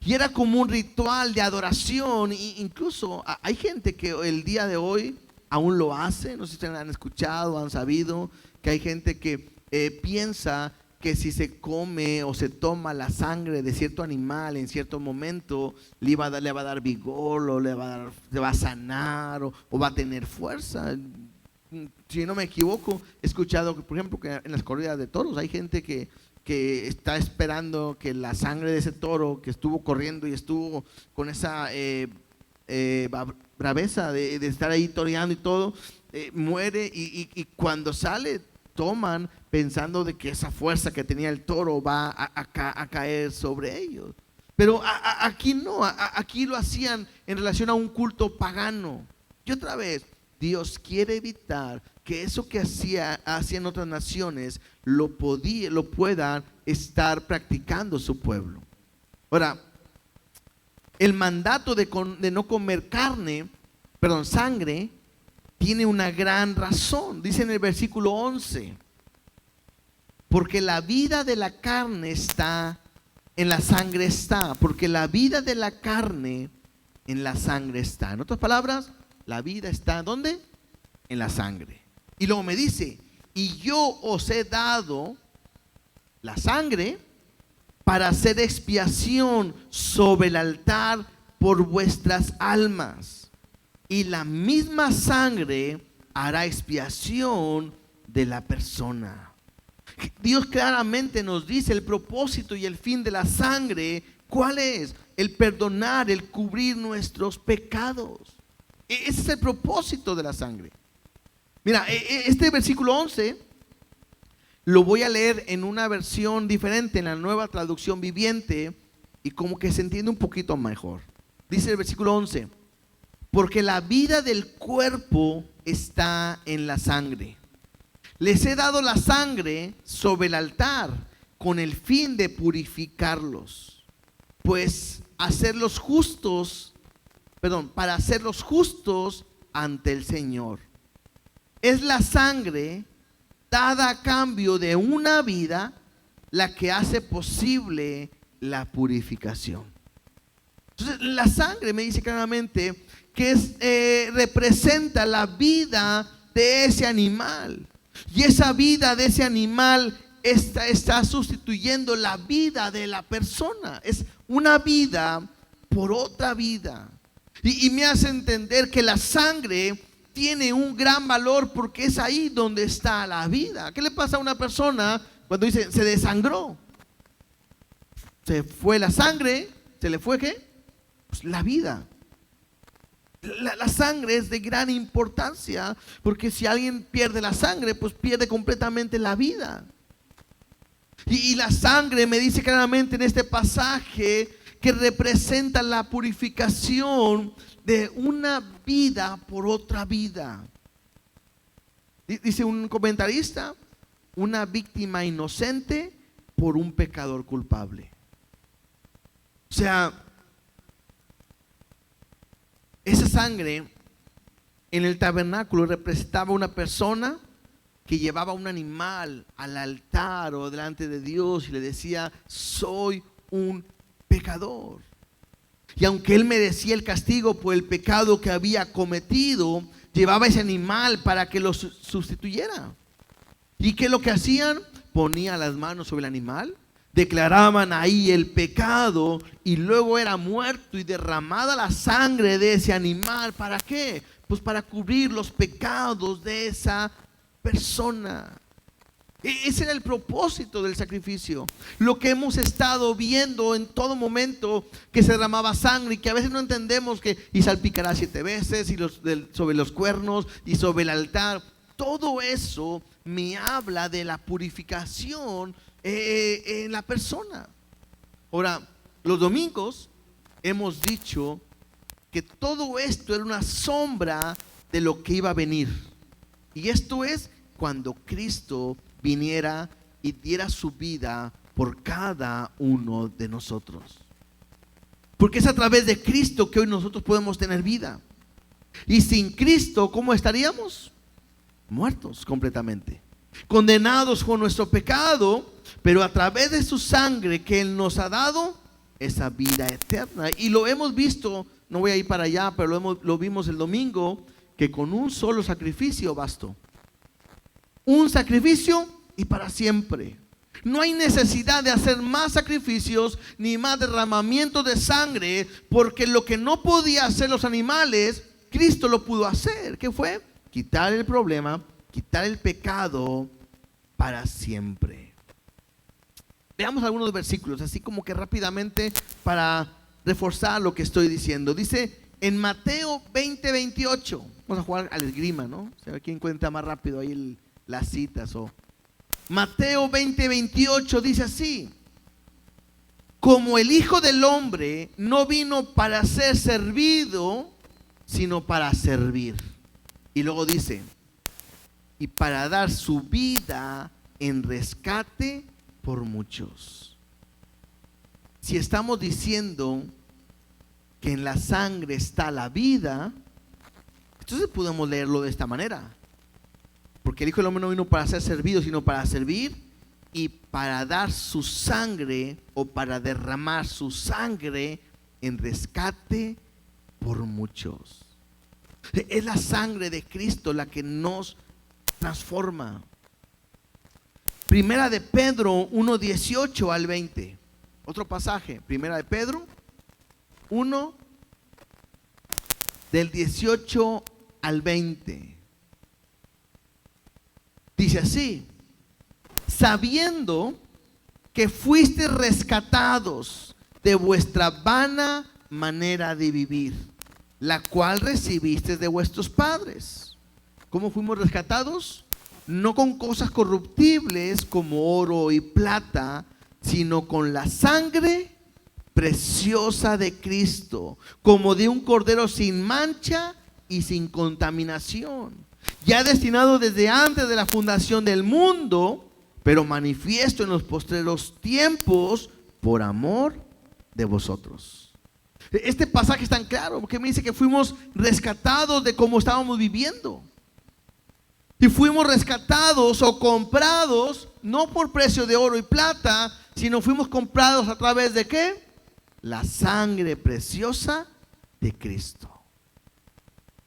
Y era como un ritual de adoración. E incluso hay gente que el día de hoy aún lo hace. No sé si ustedes han escuchado, han sabido que hay gente que piensa que si se come o se toma la sangre de cierto animal en cierto momento, le va a dar vigor, o le va a sanar, o va a tener fuerza. Si no me equivoco, he escuchado que, por ejemplo, que en las corridas de toros hay gente que está esperando que la sangre de ese toro que estuvo corriendo y estuvo con esa braveza de estar ahí toreando y todo, muere, y cuando sale toman pensando de que esa fuerza que tenía el toro va a caer sobre ellos. Pero aquí no, aquí lo hacían en relación a un culto pagano. Y otra vez, Dios quiere evitar que eso que hacían otras naciones lo puedan estar practicando su pueblo. Ahora, el mandato de no comer sangre, tiene una gran razón. Dice en el versículo 11, porque la vida de la carne está en la sangre está, porque la vida de la carne en la sangre está. En otras palabras, la vida está ¿dónde? En la sangre. Y luego me dice, y yo os he dado la sangre para hacer expiación sobre el altar por vuestras almas. Y la misma sangre hará expiación de la persona. Dios claramente nos dice el propósito y el fin de la sangre. ¿Cuál es? El perdonar, el cubrir nuestros pecados. Ese es el propósito de la sangre. Mira, este versículo 11 lo voy a leer en una versión diferente, en la Nueva Traducción Viviente, y como que se entiende un poquito mejor. Dice el versículo 11, porque la vida del cuerpo está en la sangre. Les he dado la sangre sobre el altar con el fin de purificarlos, pues para hacerlos justos ante el Señor. Es la sangre dada a cambio de una vida la que hace posible la purificación. Entonces, la sangre me dice claramente que representa la vida de ese animal. Y esa vida de ese animal está sustituyendo la vida de la persona. Es una vida por otra vida. Y me hace entender que la sangre tiene un gran valor porque es ahí donde está la vida. ¿Qué le pasa a una persona cuando dice se desangró? Se fue la sangre, ¿se le fue qué? Pues la vida. La sangre es de gran importancia porque si alguien pierde la sangre, pues pierde completamente la vida. Y la sangre me dice claramente en este pasaje que representa la purificación de una vida por otra vida. Dice un comentarista, una víctima inocente por un pecador culpable. O sea, esa sangre en el tabernáculo representaba una persona que llevaba un animal al altar o delante de Dios y le decía: soy un pecador. Y aunque él merecía el castigo por el pecado que había cometido, llevaba ese animal para que lo sustituyera. ¿Y qué es lo que hacían? Ponían las manos sobre el animal, declaraban ahí el pecado y luego era muerto y derramada la sangre de ese animal. ¿Para qué? Pues para cubrir los pecados de esa persona. Ese era el propósito del sacrificio. Lo que hemos estado viendo en todo momento, que se derramaba sangre y que a veces no entendemos, que y salpicará 7 veces y sobre los cuernos y sobre el altar. Todo eso me habla de la purificación en la persona. Ahora, los domingos hemos dicho que todo esto era una sombra de lo que iba a venir. Y esto es cuando Cristo viniera y diera su vida por cada uno de nosotros. Porque es a través de Cristo que hoy nosotros podemos tener vida. Y sin Cristo, ¿cómo estaríamos? Muertos completamente, condenados por nuestro pecado, pero a través de su sangre que Él nos ha dado, esa vida eterna. Y lo hemos visto, no voy a ir para allá, pero lo vimos el domingo, que con un solo sacrificio bastó. Un sacrificio y para siempre. No hay necesidad de hacer más sacrificios ni más derramamiento de sangre, porque lo que no podía hacer los animales, Cristo lo pudo hacer. ¿Qué fue? Quitar el problema, quitar el pecado para siempre. Veamos algunos versículos, así como que rápidamente para reforzar lo que estoy diciendo. Dice en Mateo 20:28. Vamos a jugar al esgrima, ¿no? A ver quién cuenta más rápido ahí las citas. Mateo 20:28 dice así: como el Hijo del Hombre no vino para ser servido, sino para servir. Y luego dice: y para dar su vida en rescate por muchos. Si estamos diciendo que en la sangre está la vida, entonces podemos leerlo de esta manera. Porque el Hijo del Hombre no vino para ser servido, sino para servir y para dar su sangre, o para derramar su sangre en rescate por muchos. Es la sangre de Cristo la que nos transforma. Primera de Pedro 1:18 al 20. Otro pasaje, Primera de Pedro 1, del 18 al 20. Dice así: sabiendo que fuiste rescatados de vuestra vana manera de vivir, la cual recibiste de vuestros padres. ¿Cómo fuimos rescatados? No con cosas corruptibles como oro y plata, sino con la sangre preciosa de Cristo, como de un cordero sin mancha y sin contaminación, ya destinado desde antes de la fundación del mundo, pero manifiesto en los postreros tiempos por amor de vosotros. Este pasaje es tan claro porque me dice que fuimos rescatados de cómo estábamos viviendo. Y fuimos rescatados o comprados no por precio de oro y plata, sino fuimos comprados a través de ¿qué? La sangre preciosa de Cristo.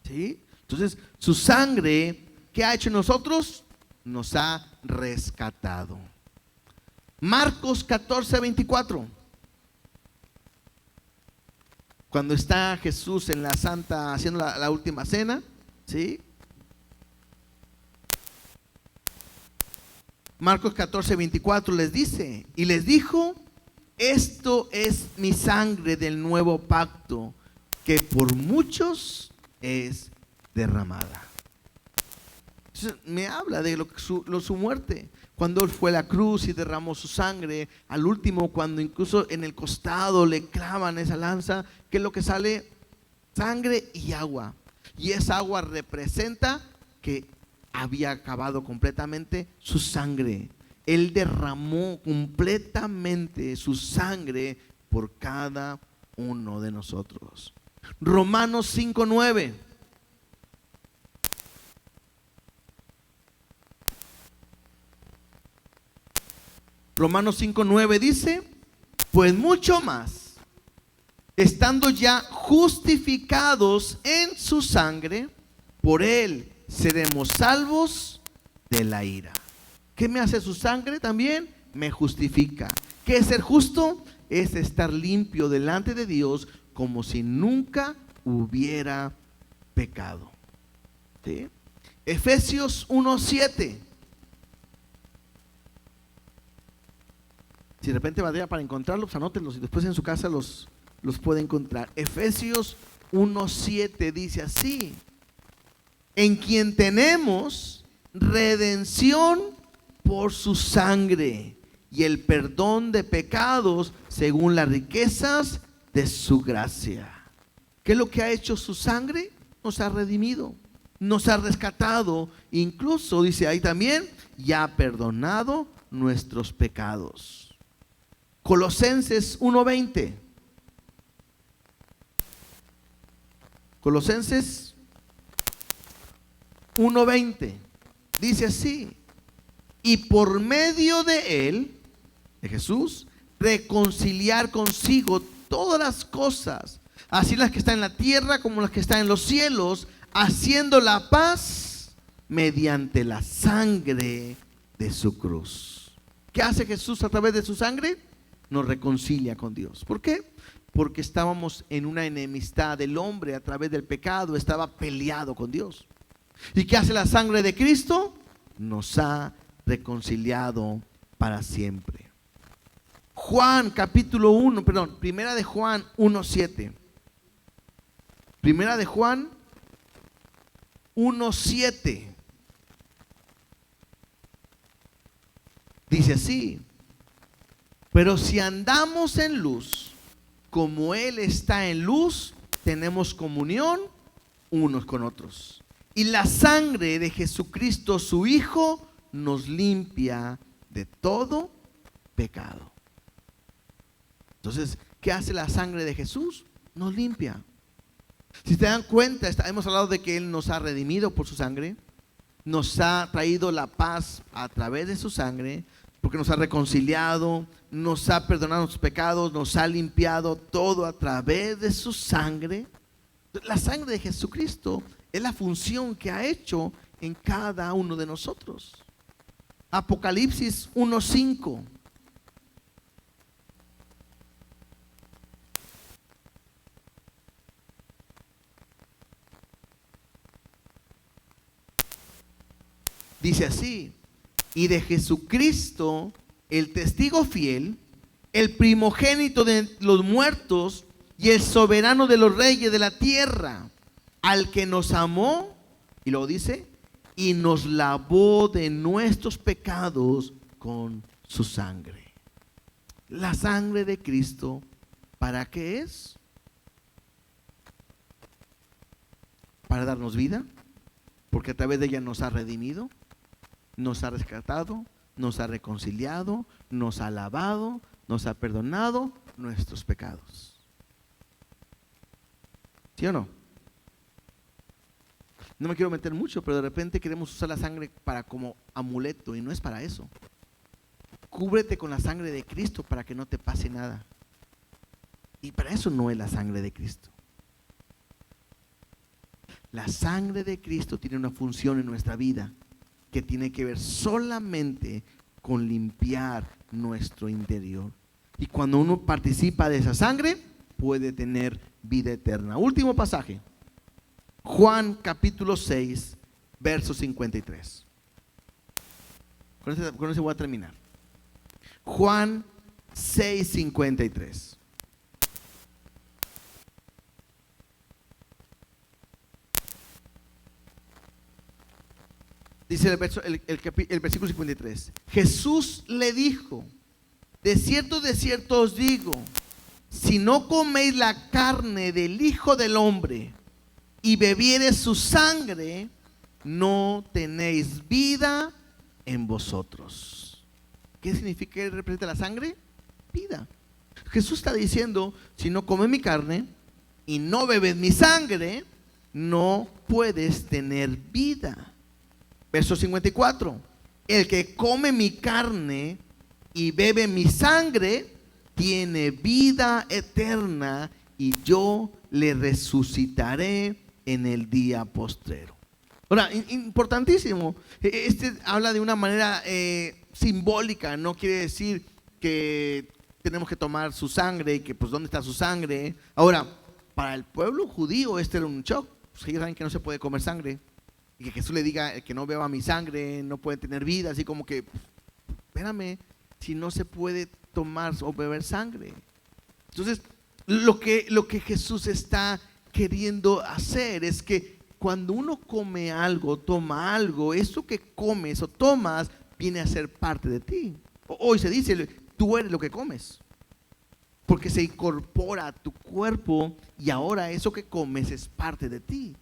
¿Sí? Entonces, su sangre, ¿qué ha hecho en nosotros? Nos ha rescatado. Marcos 14:24. Cuando está Jesús en la santa, haciendo la última cena, ¿sí? Marcos 14:24 les dice, y les dijo: esto es mi sangre del nuevo pacto, que por muchos es derramada. Entonces me habla de su muerte. Cuando Él fue a la cruz y derramó su sangre, al último, cuando incluso en el costado le clavan esa lanza, ¿qué es lo que sale? Sangre y agua. Y esa agua representa que había acabado completamente su sangre. Él derramó completamente su sangre por cada uno de nosotros. Romanos 5:9. Romanos 5:9 dice: pues mucho más, estando ya justificados en su sangre, por Él seremos salvos de la ira. ¿Qué me hace su sangre también? Me justifica. ¿Qué es ser justo? Es estar limpio delante de Dios como si nunca hubiera pecado. ¿Sí? Efesios 1:7. Si de repente batalla para encontrarlos, anótenlos y después en su casa los puede encontrar. Efesios 1:7 dice así: en quien tenemos redención por su sangre y el perdón de pecados según las riquezas de su gracia. ¿Qué es lo que ha hecho su sangre? Nos ha redimido, nos ha rescatado, incluso dice ahí también, y ha perdonado nuestros pecados. Colosenses 1:20. Colosenses 1:20 dice así: y por medio de Él, de Jesús, reconciliar consigo todas las cosas, así las que están en la tierra como las que están en los cielos, haciendo la paz mediante la sangre de su cruz. ¿Qué hace Jesús a través de su sangre? Nos reconcilia con Dios. ¿Por qué? Porque estábamos en una enemistad. El hombre a través del pecado estaba peleado con Dios. ¿Y qué hace la sangre de Cristo? Nos ha reconciliado para siempre. Juan capítulo 1, perdón, Primera de Juan 1:7. Primera de Juan 1:7. Dice así: pero si andamos en luz, como Él está en luz, tenemos comunión unos con otros. Y la sangre de Jesucristo, su Hijo, nos limpia de todo pecado. Entonces, ¿qué hace la sangre de Jesús? Nos limpia. Si se dan cuenta, hemos hablado de que Él nos ha redimido por su sangre, nos ha traído la paz a través de su sangre, porque nos ha reconciliado, nos ha perdonado nuestros pecados, nos ha limpiado todo a través de su sangre. La sangre de Jesucristo es la función que ha hecho en cada uno de nosotros. Apocalipsis 1:5. Dice así: y de Jesucristo, el testigo fiel, el primogénito de los muertos y el soberano de los reyes de la tierra, al que nos amó, y luego dice, y nos lavó de nuestros pecados con su sangre. La sangre de Cristo, ¿para qué es? Para darnos vida, porque a través de ella nos ha redimido, nos ha rescatado, nos ha reconciliado, nos ha lavado, nos ha perdonado nuestros pecados. ¿Sí o no? No me quiero meter mucho, pero de repente queremos usar la sangre para como amuleto, y no es para eso. Cúbrete con la sangre de Cristo para que no te pase nada. Y para eso no es la sangre de Cristo. La sangre de Cristo tiene una función en nuestra vida que tiene que ver solamente con limpiar nuestro interior. Y cuando uno participa de esa sangre, puede tener vida eterna. Último pasaje. Juan capítulo 6, verso 53. Con ese voy a terminar. Juan 6, 53. Dice el versículo 53. Jesús le dijo: de cierto os digo, si no coméis la carne del Hijo del Hombre y bebiereis su sangre, no tenéis vida en vosotros. ¿Qué significa que representa la sangre? Vida. Jesús está diciendo: si no comes mi carne y no bebes mi sangre, no puedes tener vida. Verso 54. El que come mi carne y bebe mi sangre tiene vida eterna, y yo le resucitaré en el día postrero. Ahora, importantísimo. Habla de una manera simbólica. No quiere decir que tenemos que tomar su sangre y que pues dónde está su sangre. Ahora, para el pueblo judío era un shock. Pues ellos saben que no se puede comer sangre, y que Jesús le diga: el que no beba mi sangre no puede tener vida. Así como que, espérame, si no se puede tomar o beber sangre. Entonces, lo que Jesús está queriendo hacer es que cuando uno come algo, toma algo, eso que comes o tomas viene a ser parte de ti. Hoy se dice: tú eres lo que comes, porque se incorpora a tu cuerpo, y ahora eso que comes es parte de ti.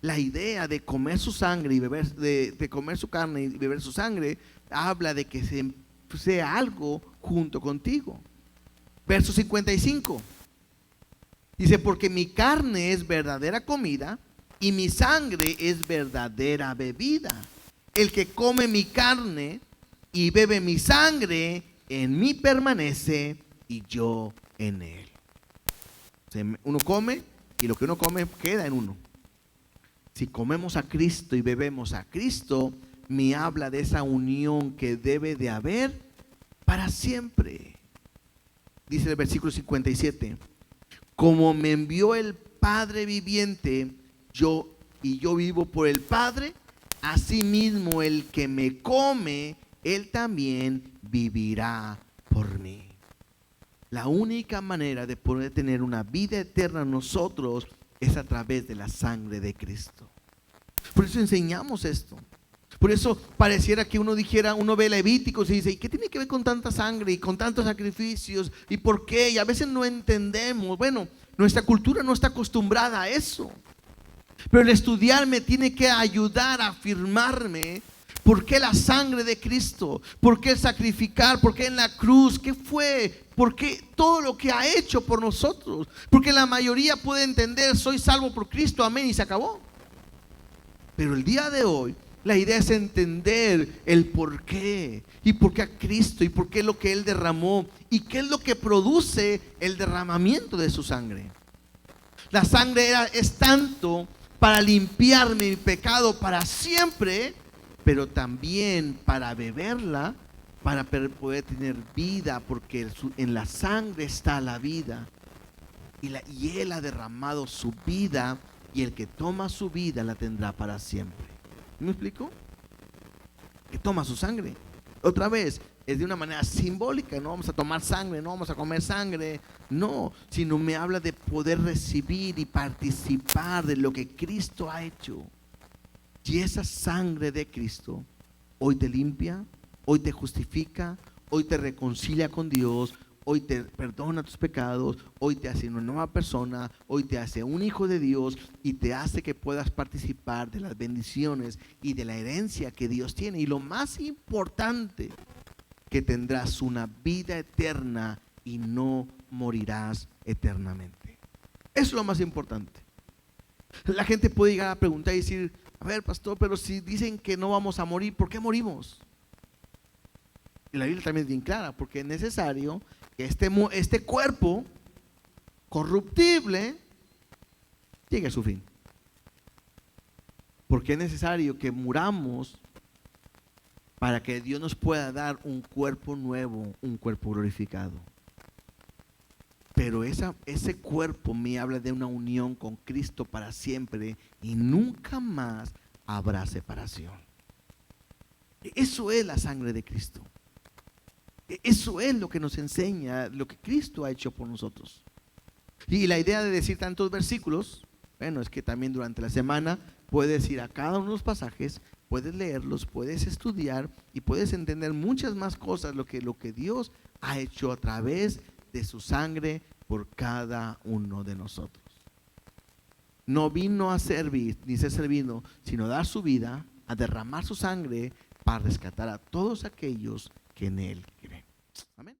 La idea de comer su sangre y beber, de comer su carne y beber su sangre, habla de que sea algo junto contigo. Verso 55. Dice: porque mi carne es verdadera comida y mi sangre es verdadera bebida. El que come mi carne y bebe mi sangre, en mí permanece y yo en él. O sea, uno come y lo que uno come queda en uno. Si comemos a Cristo y bebemos a Cristo, me habla de esa unión que debe de haber para siempre. Dice el versículo 57. Como me envió el Padre viviente, yo vivo por el Padre, asimismo el que me come, él también vivirá por mí. La única manera de poder tener una vida eterna nosotros es a través de la sangre de Cristo. Por eso enseñamos esto. Por eso pareciera que uno ve Levíticos y dice: ¿y qué tiene que ver con tanta sangre y con tantos sacrificios? ¿Y por qué? Y a veces no entendemos. Bueno, nuestra cultura no está acostumbrada a eso. Pero el estudiar me tiene que ayudar a afirmarme. ¿Por qué la sangre de Cristo? ¿Por qué el sacrificar? ¿Por qué en la cruz? ¿Qué fue? ¿Por qué todo lo que ha hecho por nosotros? Porque la mayoría puede entender: soy salvo por Cristo, amén, y se acabó. Pero el día de hoy la idea es entender el por qué, y por qué a Cristo, y por qué lo que Él derramó, y qué es lo que produce el derramamiento de su sangre. La sangre es tanto para limpiar mi pecado para siempre, pero también para beberla, para poder tener vida, porque en la sangre está la vida, y Él ha derramado su vida, y el que toma su vida la tendrá para siempre. ¿Me explico? Que toma su sangre. Otra vez, es de una manera simbólica. No vamos a tomar sangre, no vamos a comer sangre, no, sino me habla de poder recibir y participar de lo que Cristo ha hecho. Y esa sangre de Cristo hoy te limpia, hoy te justifica, hoy te reconcilia con Dios, hoy te perdona tus pecados, hoy te hace una nueva persona, hoy te hace un hijo de Dios, y te hace que puedas participar de las bendiciones y de la herencia que Dios tiene. Y lo más importante, que tendrás una vida eterna y no morirás eternamente. Eso es lo más importante. La gente puede llegar a preguntar y decir: a ver, pastor, pero si dicen que no vamos a morir, ¿por qué morimos? Y la Biblia también es bien clara: porque es necesario que este cuerpo corruptible llegue a su fin. Porque es necesario que muramos para que Dios nos pueda dar un cuerpo nuevo, un cuerpo glorificado. Pero ese cuerpo me habla de una unión con Cristo para siempre, y nunca más habrá separación. Eso es la sangre de Cristo. Eso es lo que nos enseña, lo que Cristo ha hecho por nosotros. Y la idea de decir tantos versículos, bueno, es que también durante la semana puedes ir a cada uno de los pasajes, puedes leerlos, puedes estudiar y puedes entender muchas más cosas, lo que Dios ha hecho a través de su sangre por cada uno de nosotros. No vino a servir ni ser servido, sino dar su vida, a derramar su sangre para rescatar a todos aquellos que en Él creen. Amén.